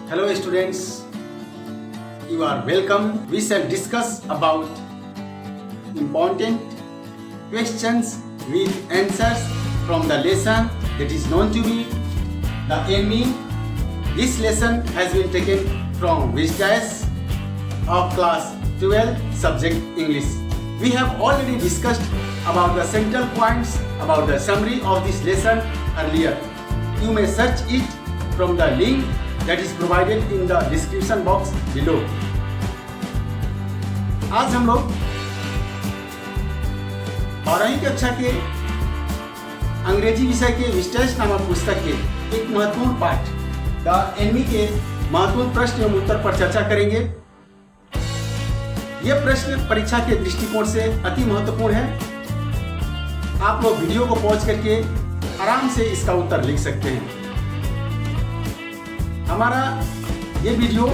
Hello students, you are welcome. We shall discuss about important questions with answers from the lesson that is known to be the enemy. This lesson has been taken from Vistas of class 12 subject English. We have already discussed about the central points about the summary of this lesson earlier. You may search it from the link that is provided in the description box below. आज हम लोग 12वीं कक्षा के अंग्रेजी विषय के विस्टेस नामक पुस्तक के एक महत्वपूर्ण पाठ द एनिमी के महत्वपूर्ण प्रश्न एवं उत्तर पर चर्चा करेंगे। यह प्रश्न परीक्षा के दृष्टिकोण से अति महत्वपूर्ण है। आप लोग वीडियो को पॉज करके आराम से इसका उत्तर लिख सकते हैं। हमारा ये वीडियो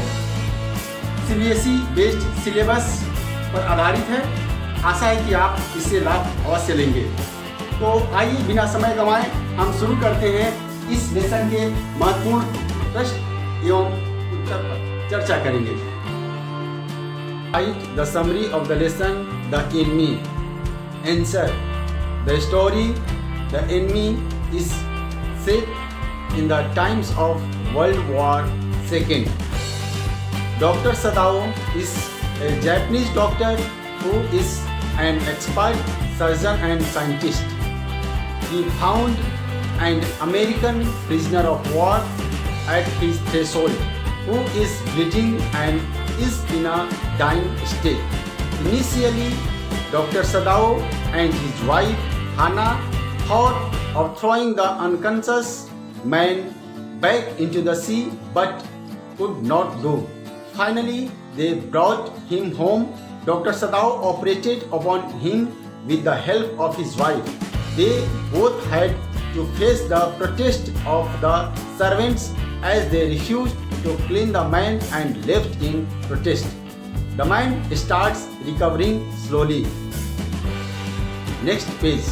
सीबीएसई बेस्ड सिलेबस पर आधारित है। आशा है कि आप इससे लाभ अवश्य लेंगे। तो आइए बिना समय गंवाए हम शुरू करते हैं इस लेसन के महत्वपूर्ण प्रश्न एवं उत्तर पर चर्चा करेंगे। Write the summary of the lesson, the enemy. Answer. The story, the enemy is set in the times of World War II. Dr. Sadao is a Japanese doctor who is an expert surgeon and scientist. He found an American prisoner of war at his threshold who is bleeding and is in a dying state. Initially, Dr. Sadao and his wife Hana thought of throwing the unconscious man back into the sea but could not go. Finally, they brought him home. Dr. Sadao operated upon him with the help of his wife. They both had to face the protest of the servants as they refused to clean the man and left in protest. The man starts recovering slowly. Next page.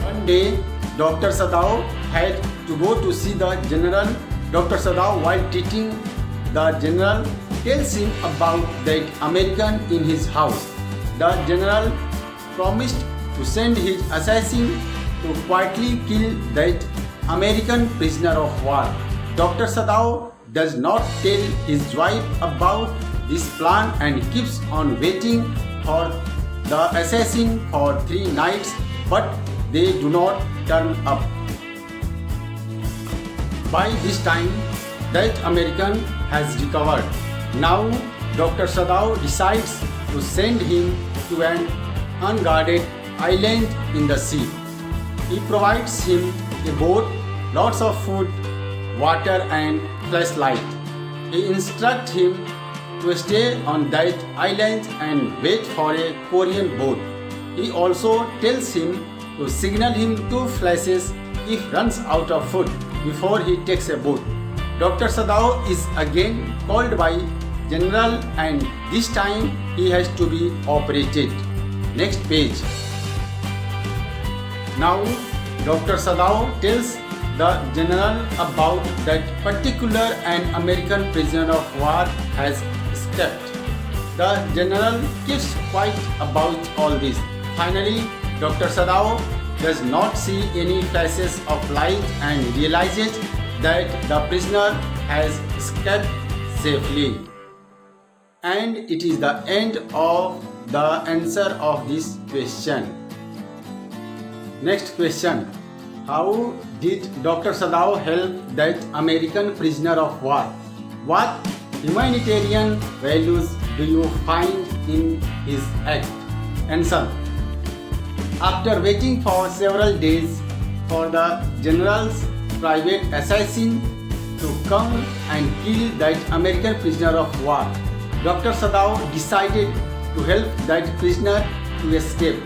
One day, Dr. Sadao had to go to see the general. Dr. Sadao, while treating the general, tells him about that American in his house. The general promised to send his assassin to quietly kill that American prisoner of war. Dr. Sadao does not tell his wife about this plan and keeps on waiting for the assassin for 3 nights, but they do not turn up. By this time, that American has recovered. Now, Dr. Sadao decides to send him to an unguarded island in the sea. He provides him a boat, lots of food, water and flashlight. He instructs him to stay on that island and wait for a Korean boat. He also tells him to signal him 2 flashes if runs out of food before he takes a boat. Dr. Sadao is again called by general and this time he has to be operated. Next page. Now Dr. Sadao tells the general about that particular an American prisoner of war has escaped. The general keeps quiet about all this. Finally, Dr. Sadao does not see any flashes of light and realizes that the prisoner has escaped safely. And it is the end of the answer of this question. Next question. How did Dr. Sadao help that American prisoner of war? What humanitarian values do you find in his act? Answer. After waiting for several days for the general's private assassin to come and kill that American prisoner of war, Dr. Sadao decided to help that prisoner to escape.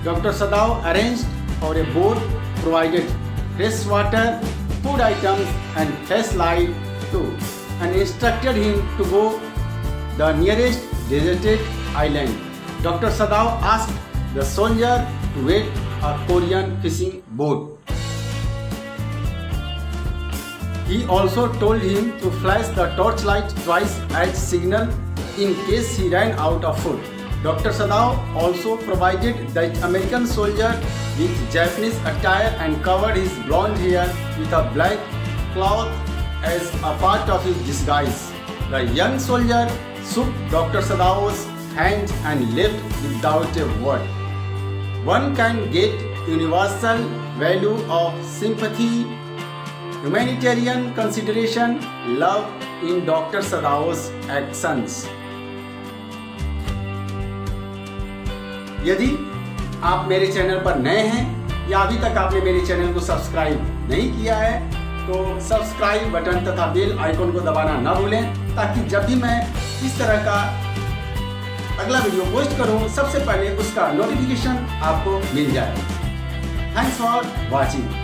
Dr. Sadao arranged for a boat, provided fresh water, food items and flashlight too, and instructed him to go the nearest deserted island. Dr. Sadao asked the soldier to wait a Korean fishing boat. He also told him to flash the torchlight twice as signal in case he ran out of food. Dr. Sadao also provided the American soldier with Japanese attire and covered his blonde hair with a black cloth as a part of his disguise. The young soldier shook Dr. Sadao's hand and left without a word. One can get universal value of sympathy, humanitarian consideration, love in Dr. Sadao's actions. यदि आप मेरे channel पर नए हैं या अभी तक आपने मेरे चैनल को सब्सक्राइब नहीं किया है तो सब्सक्राइब बटन तथा बेल आइकन को दबाना ना भूलें, ताकि जब भी मैं इस तरह का अगला वीडियो पोस्ट करूं सबसे पहले उसका नोटिफिकेशन आपको मिल जाए। Thanks for watching.